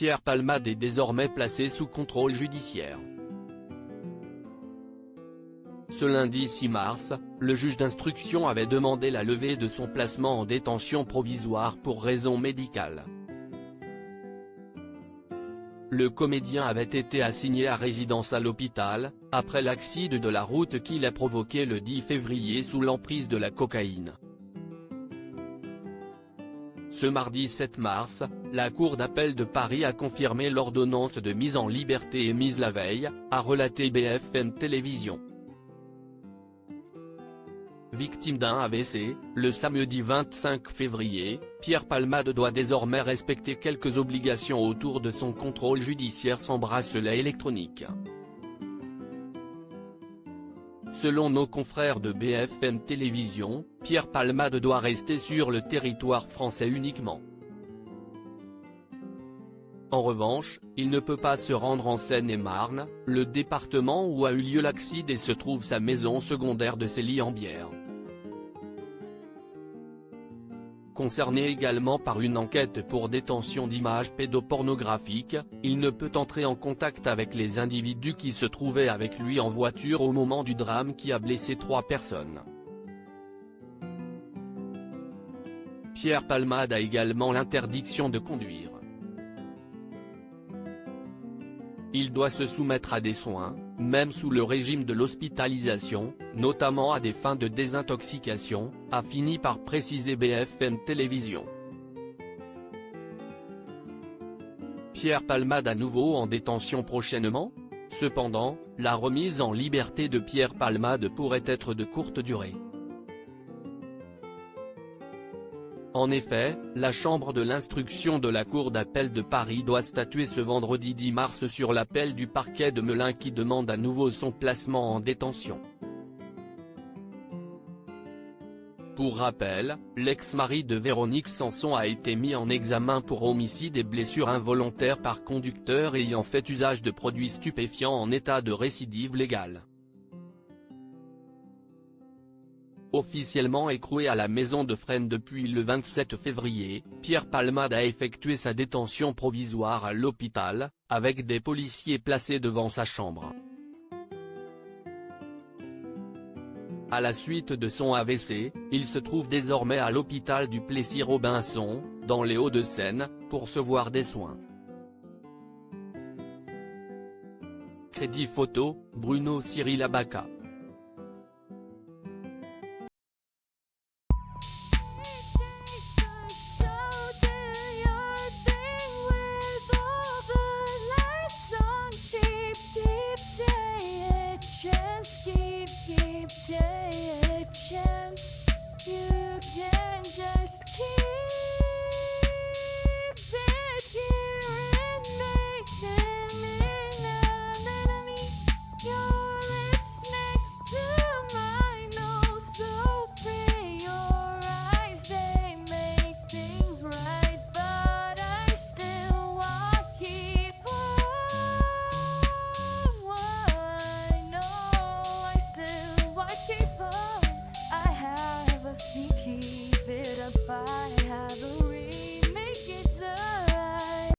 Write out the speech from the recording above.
Pierre Palmade est désormais placé sous contrôle judiciaire. Ce lundi 6 mars, le juge d'instruction avait demandé la levée de son placement en détention provisoire pour raison médicale. Le comédien avait été assigné à résidence à l'hôpital, après l'accident de la route qu'il a provoqué le 10 février sous l'emprise de la cocaïne. Ce mardi 7 mars, la Cour d'appel de Paris a confirmé l'ordonnance de mise en liberté émise la veille, a relaté BFM Télévision. Victime d'un AVC, le samedi 25 février, Pierre Palmade doit désormais respecter quelques obligations autour de son contrôle judiciaire sans bracelet électronique. Selon nos confrères de BFM Télévision, Pierre Palmade doit rester sur le territoire français uniquement. En revanche, il ne peut pas se rendre en Seine-et-Marne, le département où a eu lieu l'accident et se trouve sa maison secondaire de Célie-en-Bière. Concerné également par une enquête pour détention d'images pédopornographiques, il ne peut entrer en contact avec les individus qui se trouvaient avec lui en voiture au moment du drame qui a blessé 3 personnes. Pierre Palmade a également l'interdiction de conduire. Il doit se soumettre à des soins, même sous le régime de l'hospitalisation, notamment à des fins de désintoxication, a fini par préciser BFM Télévision. Pierre Palmade à nouveau en détention prochainement? Cependant, la remise en liberté de Pierre Palmade pourrait être de courte durée. En effet, la chambre de l'instruction de la Cour d'appel de Paris doit statuer ce vendredi 10 mars sur l'appel du parquet de Melun qui demande à nouveau son placement en détention. Pour rappel, l'ex-mari de Véronique Sanson a été mis en examen pour homicide et blessure involontaire par conducteur ayant fait usage de produits stupéfiants en état de récidive légale. Officiellement écroué à la maison de Fresnes depuis le 27 février, Pierre Palmade a effectué sa détention provisoire à l'hôpital, avec des policiers placés devant sa chambre. À la suite de son AVC, il se trouve désormais à l'hôpital du Plessis-Robinson, dans les Hauts-de-Seine, pour recevoir des soins. Crédit photo, Bruno Cyril Abaca.